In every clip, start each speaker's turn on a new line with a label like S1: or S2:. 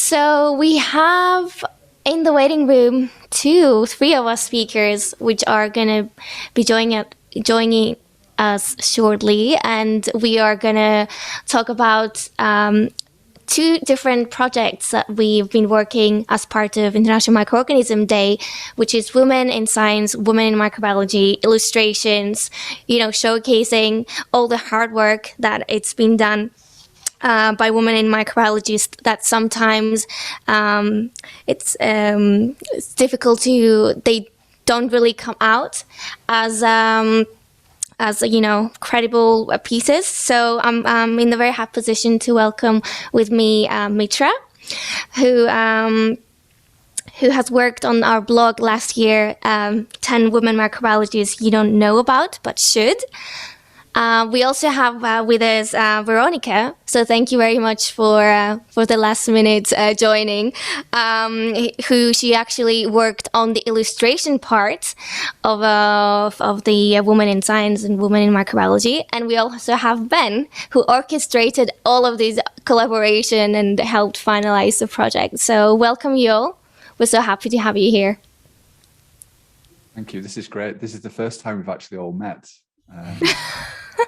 S1: So we have in the waiting room three of us speakers, which are gonna be joining us shortly, and we are gonna talk about two different projects that we've been working as part of International Microorganism Day, which is Women in Science, Women in Microbiology Illustrations, showcasing all the hard work that it's been done by women in microbiologists that sometimes it's difficult they don't really come out as credible pieces. So I'm in the very happy position to welcome with me Mitra, who has worked on our blog last year, 10 women microbiologists you don't know about but should. We also have with us Veronica. So thank you very much for the last minute joining. Who she actually worked on the illustration part of the Women in Science and Women in Microbiology, and we also have Ben, who orchestrated all of these collaboration and helped finalize the project. So welcome you all. We're so happy to have you here.
S2: Thank you. This is great. This is the first time we've actually all met.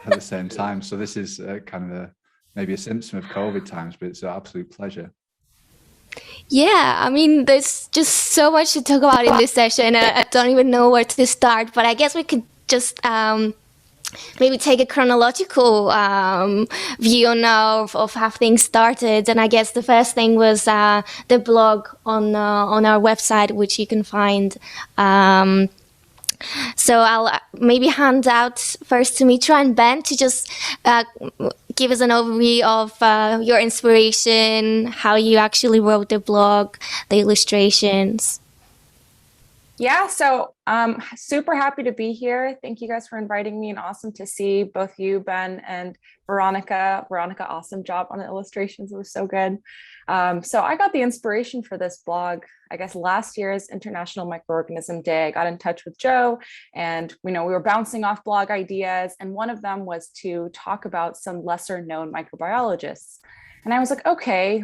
S2: At the same time, so this is kind of maybe a symptom of COVID times, but it's an absolute pleasure.
S1: Yeah, I mean, there's just so much to talk about in this session. I don't even know where to start, but I guess we could just maybe take a chronological view now of how things started. And I guess the first thing was the blog on our website, which you can find. So I'll maybe hand out first to Mitra and Ben to just give us an overview of your inspiration, how you actually wrote the blog, the illustrations.
S3: Yeah, so super happy to be here. Thank you guys for inviting me, and awesome to see both you, Ben, and Veronica. Veronica, awesome job on the illustrations. It was so good. So I got the inspiration for this blog, I guess, last year's International Microorganism Day. I got in touch with Joe, and we were bouncing off blog ideas, and one of them was to talk about some lesser known microbiologists. And I was like, okay,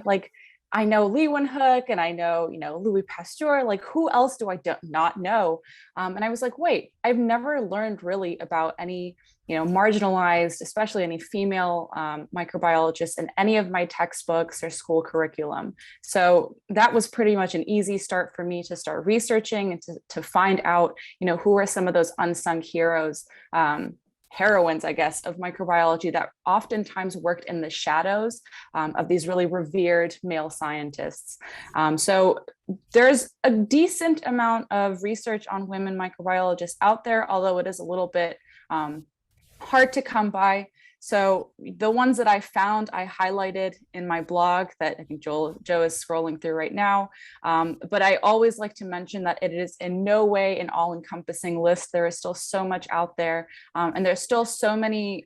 S3: I know Leeuwenhoek and I know, Louis Pasteur, who else do I not know? And I was like, wait, I've never learned really about any, marginalized, especially any female microbiologists in any of my textbooks or school curriculum. So that was pretty much an easy start for me to start researching and to find out, who are some of those unsung heroes, heroines, I guess, of microbiology that oftentimes worked in the shadows of these really revered male scientists. So there's a decent amount of research on women microbiologists out there, although it is a little bit hard to come by. So the ones that I found, I highlighted in my blog that I think Joe is scrolling through right now. But I always like to mention that it is in no way an all-encompassing list. There is still so much out there. And there's still so many,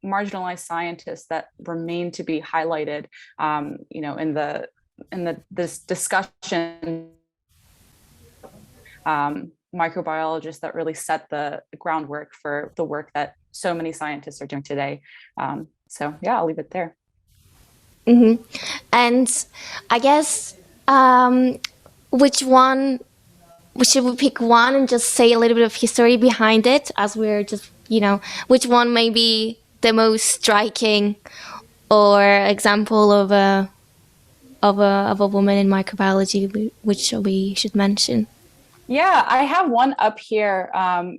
S3: marginalized scientists that remain to be highlighted, in this discussion. Microbiologists that really set the groundwork for the work that so many scientists are doing today. So yeah, I'll leave it there.
S1: Mm-hmm. And I guess which one, should we pick one and just say a little bit of history behind it, as we're just, which one may be the most striking or example of a woman in microbiology, which we should mention?
S3: Yeah, I have one up here.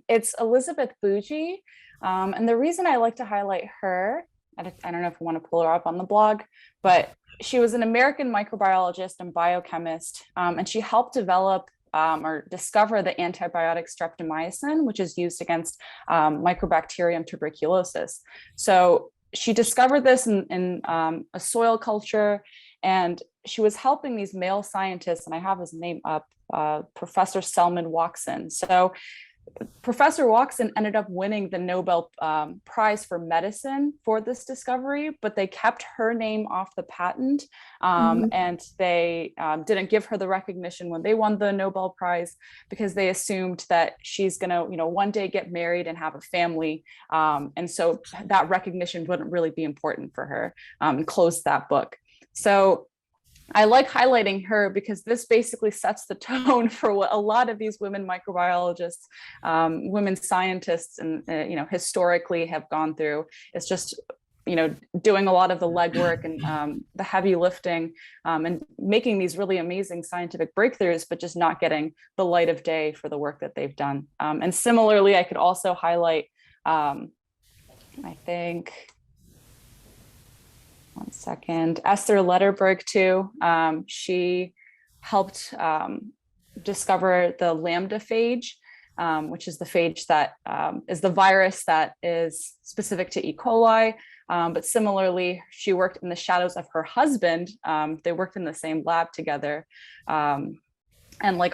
S3: It's Elizabeth Bougie. And the reason I like to highlight her, I don't know if I want to pull her up on the blog, but she was an American microbiologist and biochemist, and she helped develop or discover the antibiotic streptomycin, which is used against Mycobacterium tuberculosis. So she discovered this in a soil culture, and she was helping these male scientists, and I have his name up, Professor Selman Watson. So Professor Watson ended up winning the Nobel Prize for Medicine for this discovery, but they kept her name off the patent, and they didn't give her the recognition when they won the Nobel Prize, because they assumed that she's going to, one day get married and have a family. And so that recognition wouldn't really be important for her, and closed that book. So I like highlighting her because this basically sets the tone for what a lot of these women microbiologists, women scientists, and historically have gone through. It's just doing a lot of the legwork and the heavy lifting and making these really amazing scientific breakthroughs, but just not getting the light of day for the work that they've done. And similarly, I could also highlight, I think, one second, Esther Letterberg too. She helped discover the lambda phage, which is the phage that is the virus that is specific to E. coli. But similarly, she worked in the shadows of her husband. They worked in the same lab together, and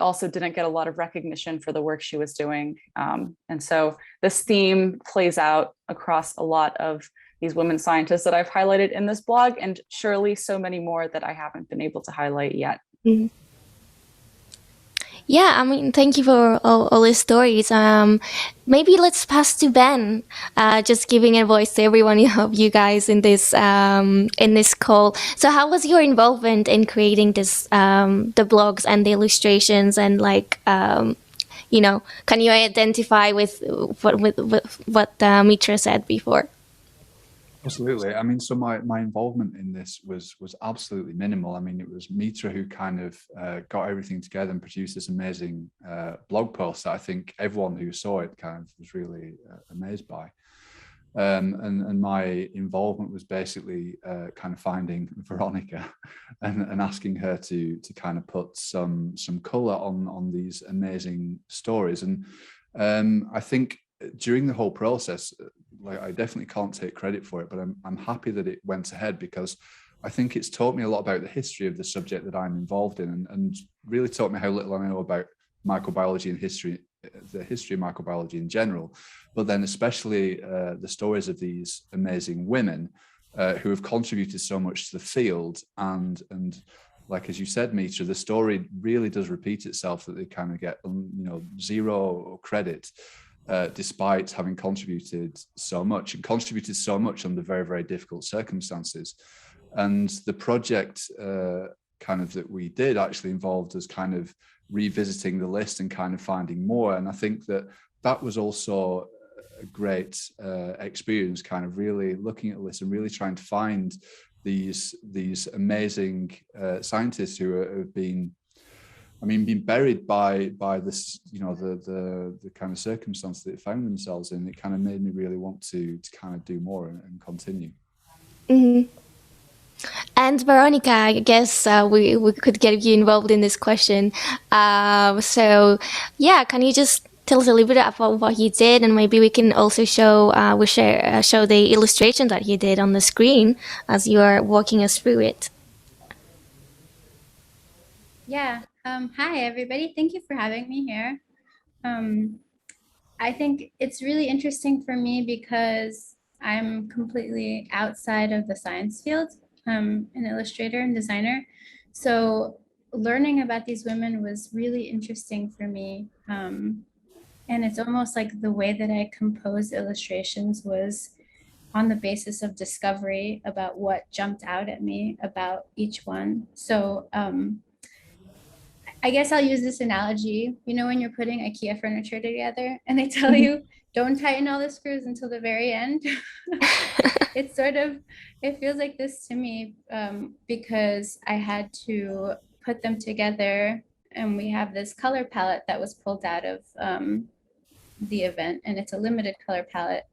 S3: also didn't get a lot of recognition for the work she was doing. And so this theme plays out across a lot of these women scientists that I've highlighted in this blog, and surely so many more that I haven't been able to highlight yet.
S1: Mm-hmm. Yeah, I mean, thank you for all these stories. Maybe let's pass to Ben, just giving a voice to everyone of you guys in this call. So, how was your involvement in creating this, the blogs and the illustrations, and can you identify with what Mitra said before?
S2: Absolutely. I mean, so my involvement in this was absolutely minimal. I mean, it was Mitra who kind of got everything together and produced this amazing blog post that I think everyone who saw it kind of was really amazed by. And my involvement was basically kind of finding Veronica and asking her to kind of put some color on these amazing stories. And I think during the whole process, I definitely can't take credit for it, but I'm happy that it went ahead, because I think it's taught me a lot about the history of the subject that I'm involved in, and really taught me how little I know about microbiology and history, the history of microbiology in general, but then especially the stories of these amazing women who have contributed so much to the field. And like, as you said, Mitra, the story really does repeat itself, that they kind of get zero credit. Despite having contributed so much under very, very difficult circumstances. And the project kind of that we did actually involved us kind of revisiting the list and kind of finding more. And I think that was also a great experience, kind of really looking at the list and really trying to find these amazing scientists who have been buried by this, the kind of circumstance that they found themselves in. It kind of made me really want to kind of do more and continue.
S1: Mm-hmm. And Veronica, I guess we could get you involved in this question. So yeah, can you just tell us a little bit about what you did, and maybe we can also show the illustration that you did on the screen as you are walking us through it.
S4: Yeah. Hi, everybody. Thank you for having me here. I think it's really interesting for me because I'm completely outside of the science field. I'm an illustrator and designer. So learning about these women was really interesting for me. And it's almost like the way that I compose illustrations was on the basis of discovery about what jumped out at me about each one. So I guess I'll use this analogy. When you're putting IKEA furniture together and they tell you, don't tighten all the screws until the very end. It feels like this to me because I had to put them together, and we have this color palette that was pulled out of the event, and it's a limited color palette,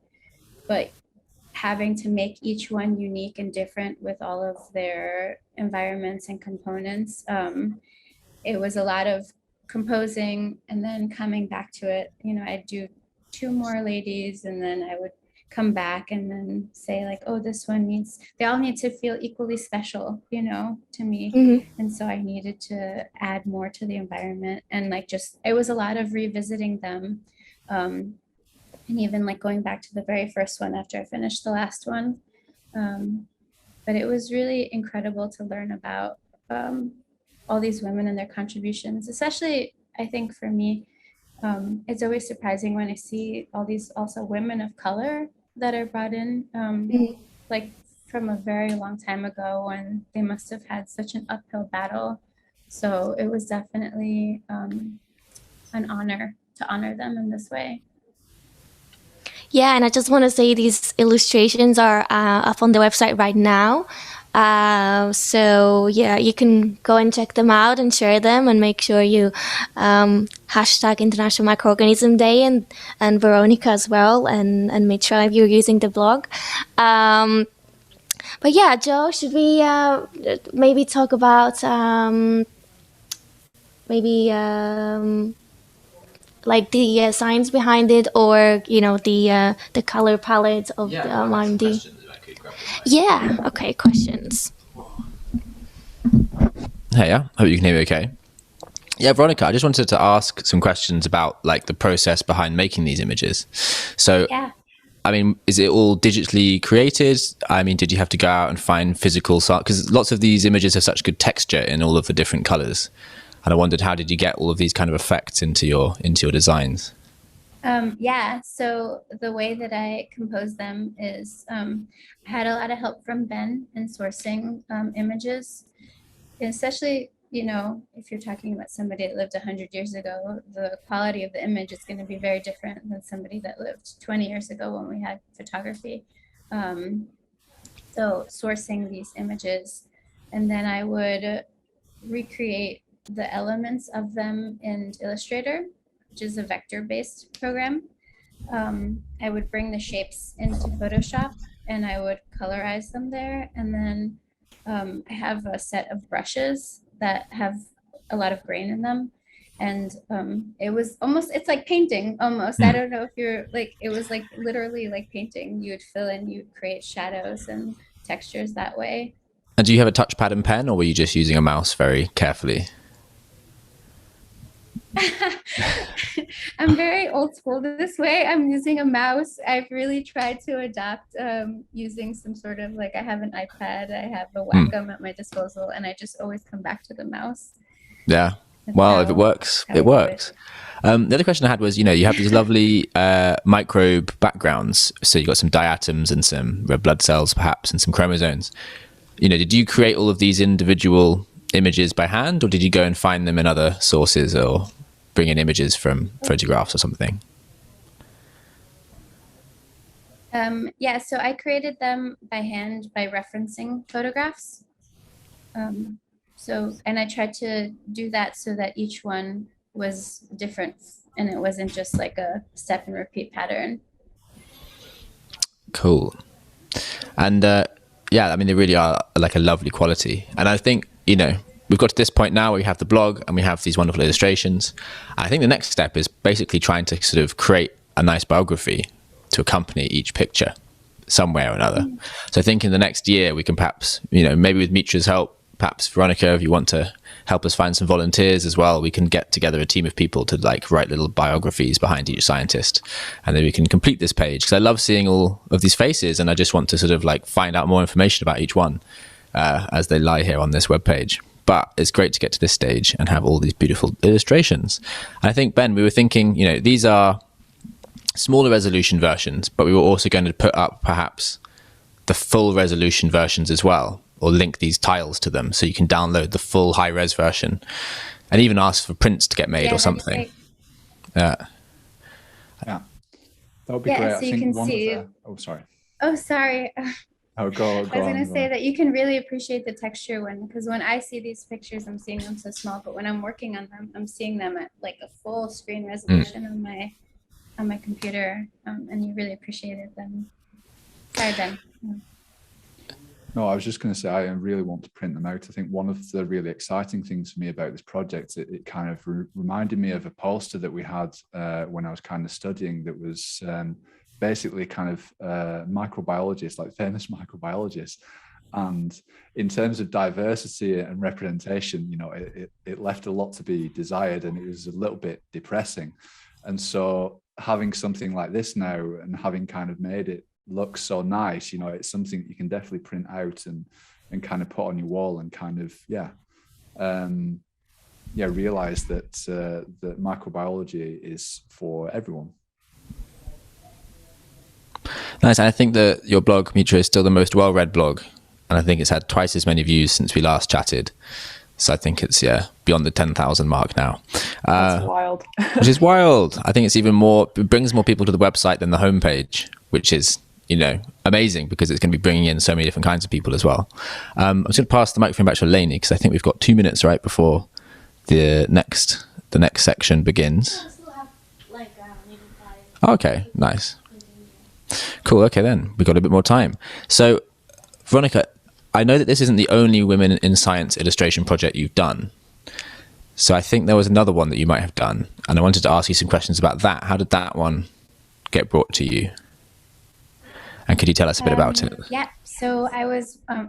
S4: but having to make each one unique and different with all of their environments and components. It was a lot of composing and then coming back to it. I'd do 2 more ladies, and then I would come back and then say like, oh, this one they all need to feel equally special, to me. Mm-hmm. And so I needed to add more to the environment, and it was a lot of revisiting them. And even going back to the very first one after I finished the last one. But it was really incredible to learn about all these women and their contributions, especially I think for me, it's always surprising when I see all these also women of color that are brought in, from a very long time ago when they must have had such an uphill battle. So it was definitely an honor to honor them in this way.
S1: Yeah, and I just want to say these illustrations are up on the website right now. So yeah, you can go and check them out and share them, and make sure you hashtag International Microorganism Day and Veronica as well, and Mitra if you're using the blog. But yeah, Joe, should we maybe talk about like the science behind it, or the color palette of the MD? Yeah. Okay. Questions.
S5: Hey, yeah. Hope you can hear me okay. Yeah, Veronica, I just wanted to ask some questions about like the process behind making these images. So,
S4: Yeah.
S5: I mean, is it all digitally created? I mean, did you have to go out and find physical, because lots of these images have such good texture in all of the different colors. And I wondered, how did you get all of these kind of effects into your designs?
S4: Yeah, so the way that I compose them is I had a lot of help from Ben in sourcing images, especially, if you're talking about somebody that lived 100 years ago, the quality of the image is going to be very different than somebody that lived 20 years ago when we had photography. So sourcing these images, and then I would recreate the elements of them in Illustrator, which is a vector-based program. I would bring the shapes into Photoshop and I would colorize them there. And then I have a set of brushes that have a lot of grain in them. And it's like painting almost. I don't know if you're like, it was like literally like painting. You would fill in, you'd create shadows and textures that way.
S5: And do you have a touchpad and pen, or were you just using a mouse very carefully?
S4: I'm very old school this way. I'm using a mouse. I've really tried to adapt using some sort of I have an iPad, I have a Wacom at my disposal, and I just always come back to the mouse.
S5: Yeah. Well, if it works, it works. The other question I had was, you have these lovely microbe backgrounds. So you got some diatoms and some red blood cells, perhaps, and some chromosomes. Did you create all of these individual images by hand, or did you go and find them in other sources, or bring in images from photographs or something?
S4: Yeah, so I created them by hand by referencing photographs. And I tried to do that so that each one was different and it wasn't just like a step and repeat pattern.
S5: Cool. And yeah, I mean, they really are like a lovely quality. And I think, we've got to this point now where we have the blog and we have these wonderful illustrations. I think the next step is basically trying to sort of create a nice biography to accompany each picture somewhere or another. So I think in the next year we can perhaps, maybe with Mitra's help, perhaps Veronica, if you want to help us find some volunteers as well, we can get together a team of people to write little biographies behind each scientist, and then we can complete this page, because I love seeing all of these faces and I just want to sort of find out more information about each one as they lie here on this webpage. But it's great to get to this stage and have all these beautiful illustrations. And I think, Ben, we were thinking, these are smaller resolution versions, but we were also going to put up perhaps the full resolution versions as well, or link these tiles to them so you can download the full high-res version, and even ask for prints to get made or something.
S2: Yeah, that would be great.
S4: So
S2: I
S4: you
S2: think
S4: can see.
S2: Oh, sorry.
S4: Oh, sorry.
S2: Oh, go
S4: I was going to say that you can really appreciate the texture because when I see these pictures, I'm seeing them so small, but when I'm working on them, I'm seeing them at a full screen resolution on my computer, and you really appreciated them. Sorry, Ben.
S2: No, I was just going to say, I really want to print them out. I think one of the really exciting things for me about this project, it kind of reminded me of a poster that we had when I was kind of studying, that was basically kind of microbiologists, famous microbiologists. And in terms of diversity and representation, it left a lot to be desired, and it was a little bit depressing. And so having something like this now, and having kind of made it look so nice, it's something that you can definitely print out and kind of put on your wall, and kind of realize that microbiology is for everyone.
S5: Nice. And I think that your blog, Mitra, is still the most well-read blog. And I think it's had twice as many views since we last chatted. So I think it's, beyond the 10,000 mark now.
S3: That's wild.
S5: Which is wild. I think it's even more, it brings more people to the website than the homepage, which is, amazing because it's going to be bringing in so many different kinds of people as well. I'm just going to pass the microphone back to Eleni because I think we've got 2 minutes right before the next section begins. Okay, nice. Cool. Okay, then we've got a bit more time. So, Veronica, I know that this isn't the only Women in Science illustration project you've done. So I think there was another one that you might have done, and I wanted to ask you some questions about that. How did that one get brought to you? And could you tell us a bit about it?
S4: Yeah. So I was, I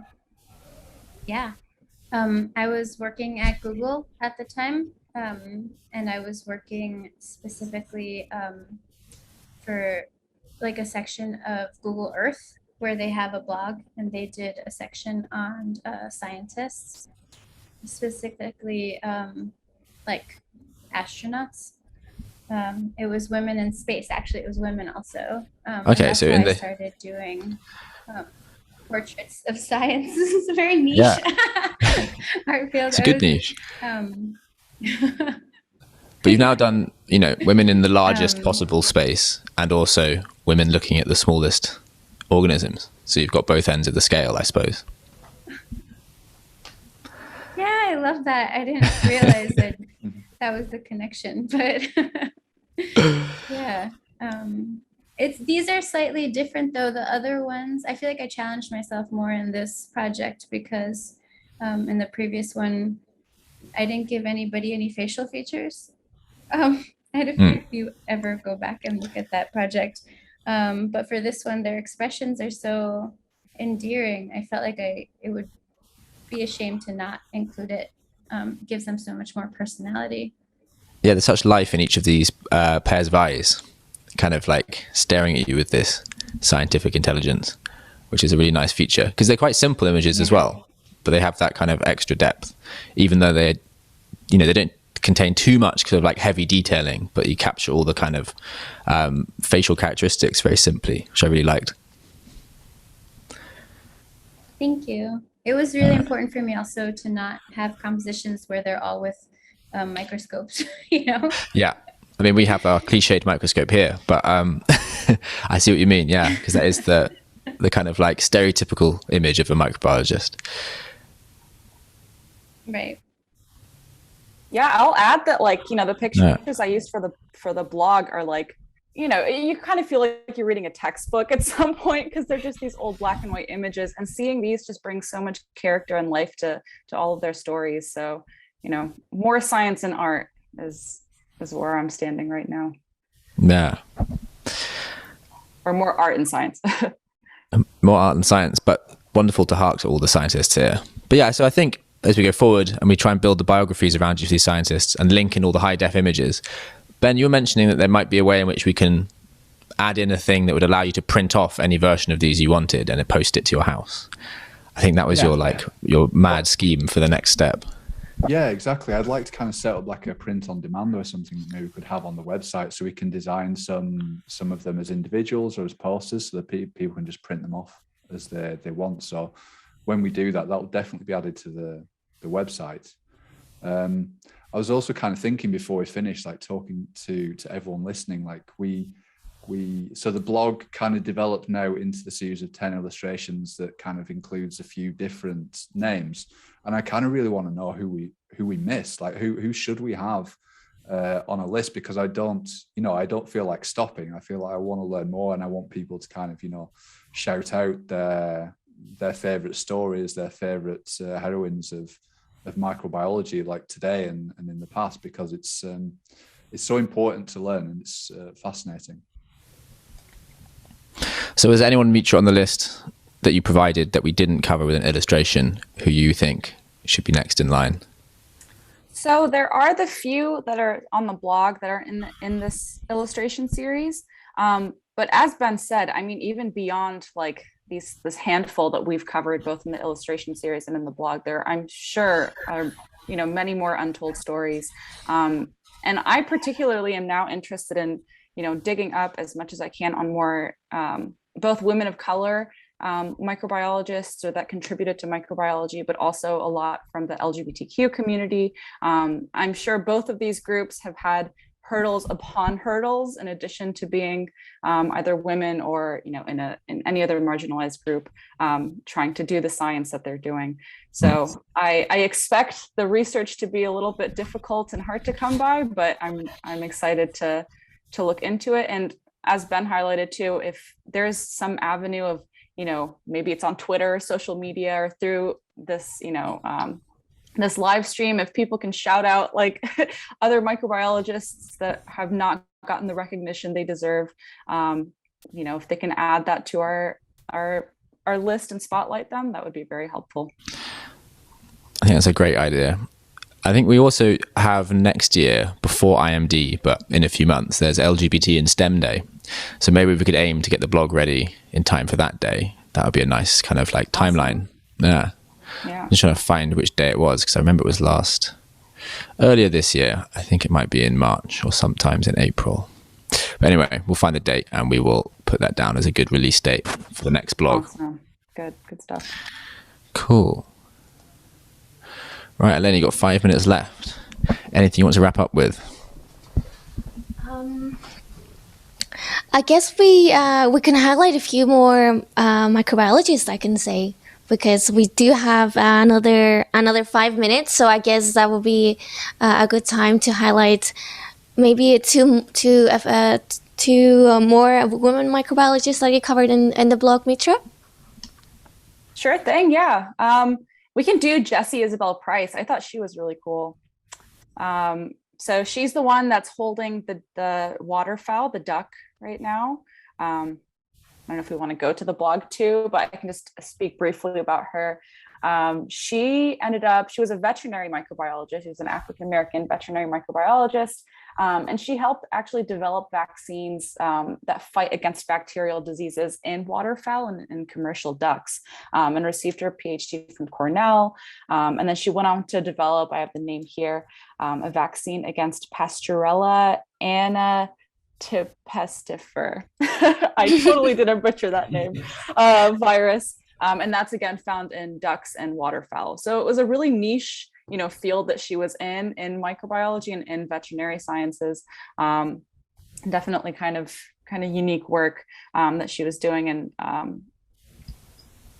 S4: was working at Google at the time, and I was working specifically for like a section of Google Earth where they have a blog, and they did a section on scientists, specifically like astronauts. It was women in space. Actually, it was women also.
S5: Okay, so I
S4: started doing portraits of science. It's a very niche art field.
S5: It's a good niche. But you've now done, women in the largest possible space, and also women looking at the smallest organisms. So you've got both ends of the scale, I suppose.
S4: Yeah, I love that. I didn't realize that was the connection, but yeah. These are slightly different though. The other ones, I feel like I challenged myself more in this project because in the previous one, I didn't give anybody any facial features. I don't know if you ever go back and look at that project. But for this one, their expressions are so endearing. I felt like it would be a shame to not include it. Gives them so much more personality.
S5: Yeah, there's such life in each of these pairs of eyes, kind of like staring at you with this scientific intelligence, which is a really nice feature because they're quite simple images as well, but they have that kind of extra depth, even though they don't contain too much kind of like heavy detailing, but you capture all the kind of facial characteristics very simply, which I really liked.
S4: Thank you. It was really important for me also to not have compositions where they're all with microscopes,
S5: Yeah. I mean, we have our cliched microscope here, but I see what you mean. Yeah. Because that is the kind of like stereotypical image of a microbiologist.
S4: Right.
S3: Yeah, I'll add that the pictures I used for the blog are like, you kind of feel like you're reading a textbook at some point because they're just these old black and white images, and seeing these just brings so much character and life to all of their stories. So, more science and art is where I'm standing right now.
S5: Yeah.
S3: Or more art and science.
S5: More art and science, but wonderful to hark to all the scientists here. But yeah, so I think as we go forward and we try and build the biographies around each of these scientists and link in all the high def images, Ben, you were mentioning that there might be a way in which we can add in a thing that would allow you to print off any version of these you wanted and post it to your house. I think that was your mad scheme for the next step.
S2: Yeah, exactly. I'd like to kind of set up like a print on demand or something that maybe we could have on the website, so we can design some of them as individuals or as posters, so that people can just print them off as they want. So when we do that, that will definitely be added to the website. I was also kind of thinking before we finished, like talking to everyone listening, like so the blog kind of developed now into the series of 10 illustrations that kind of includes a few different names. And I kind of really want to know who we missed, like who should we have on a list, because I don't feel like stopping. I feel like I want to learn more, and I want people to kind of, shout out their favorite stories, their favorite heroines of microbiology, like today and in the past, because it's so important to learn, and it's fascinating.
S5: So is anyone, Mitra, on the list that you provided that we didn't cover with an illustration who you think should be next in line?
S3: So there are the few that are on the blog that are in this illustration series. But as Ben said, I mean, even beyond like this handful that we've covered both in the illustration series and in the blog, there I'm sure are many more untold stories. And I particularly am now interested in digging up as much as I can on more both women of color microbiologists or that contributed to microbiology, but also a lot from the LGBTQ community. I'm sure both of these groups have had hurdles upon hurdles, in addition to being either women or in any other marginalized group trying to do the science that they're doing. So I expect the research to be a little bit difficult and hard to come by, but I'm excited to look into it. And as Ben highlighted too, if there's some avenue of maybe it's on Twitter or social media or through this this live stream, if people can shout out like other microbiologists that have not gotten the recognition they deserve, if they can add that to our list and spotlight them, that would be very helpful.
S5: I think that's a great idea. I think we also have next year, before IMD, but in a few months, there's LGBT and STEM Day. So maybe we could aim to get the blog ready in time for that day. That would be a nice kind of like timeline. Yeah. I'm just trying to find which day it was, because I remember it was earlier this year. I think it might be in March or sometimes in April. But anyway, we'll find the date and we will put that down as a good release date for the next blog.
S3: Awesome. Good stuff.
S5: Cool. Right, Eleni, you got 5 minutes left. Anything you want to wrap up with?
S1: I guess we can highlight a few more microbiologists, I can say, because we do have another 5 minutes. So I guess that would be a good time to highlight maybe two more women microbiologists that you covered in the blog, Mitra.
S3: Sure thing. Yeah. We can do Jessie Isabel Price. I thought she was really cool. So she's the one that's holding the waterfowl, the duck, right now. I don't know if we want to go to the blog too, but I can just speak briefly about her. She was a veterinary microbiologist. She was an African-American veterinary microbiologist. And she helped actually develop vaccines that fight against bacterial diseases in waterfowl and commercial ducks, and received her PhD from Cornell. And then she went on to develop, I have the name here, a vaccine against Pasteurella antipestifer. I totally didn't butcher that name, virus. And that's again found in ducks and waterfowl. So it was a really niche, field that she was in microbiology and in veterinary sciences. Definitely kind of unique work that she was doing,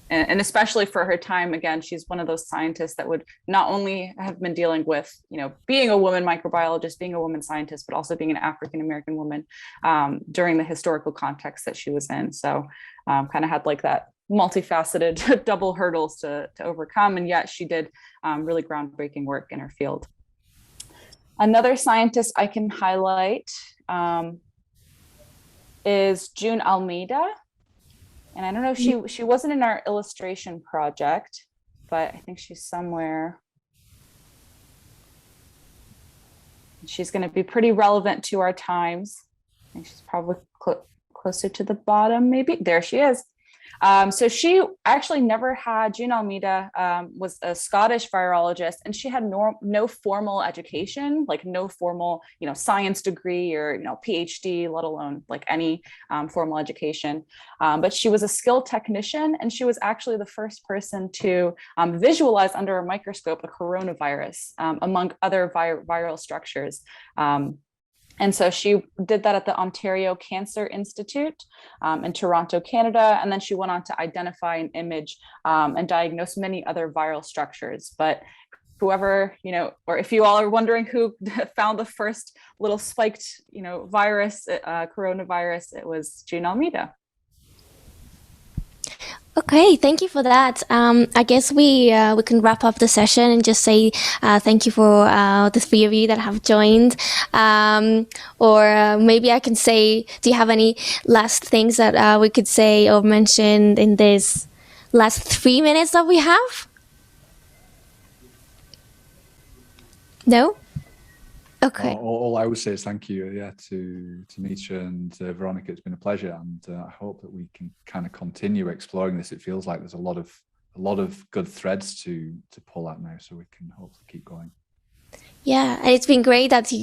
S3: and especially for her time. Again, she's one of those scientists that would not only have been dealing with, being a woman microbiologist, being a woman scientist, but also being an African-American woman during the historical context that she was in. So kind of had like that multifaceted double hurdles to overcome, and yet she did really groundbreaking work in her field. Another scientist I can highlight is June Almeida, and I don't know if she wasn't in our illustration project, but I think she's somewhere. She's going to be pretty relevant to our times. I think she's probably closer to the bottom, maybe. There she is. So she actually never had, June Almeida was a Scottish virologist, and she had no formal education, like no formal, science degree or, PhD, let alone like any formal education. But she was a skilled technician, and she was actually the first person to visualize under a microscope a coronavirus, among other viral structures. And so she did that at the Ontario Cancer Institute in Toronto, Canada. And then she went on to identify and image and diagnose many other viral structures. But whoever, or if you all are wondering who found the first little spiked, virus, coronavirus, it was June Almeida.
S1: Okay, thank you for that. I guess we can wrap up the session and just say thank you for the three of you that have joined. Or maybe I can say, do you have any last things that we could say or mention in this last 3 minutes that we have? No? Okay.
S2: All I would say is thank you, to Mitra and Veronica. It's been a pleasure, and I hope that we can kind of continue exploring this. It feels like there's a lot of good threads to pull at now, so we can hopefully keep going.
S1: Yeah, and it's been great that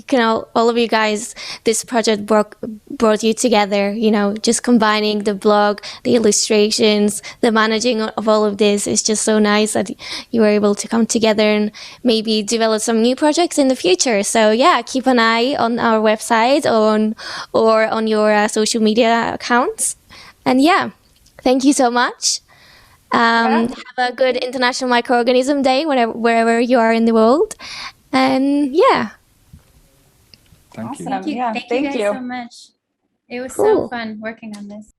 S1: all of you guys, this project brought you together. Just combining the blog, the illustrations, the managing of all of this. It's just so nice that you were able to come together and maybe develop some new projects in the future. So yeah, keep an eye on our website or on your social media accounts. And yeah, thank you so much. Have a good International Microorganism Day wherever you are in the world. And yeah.
S2: Thank you.
S3: Awesome. Yeah,
S4: Thank you guys so much. It was
S1: Cool.
S4: so fun working on this.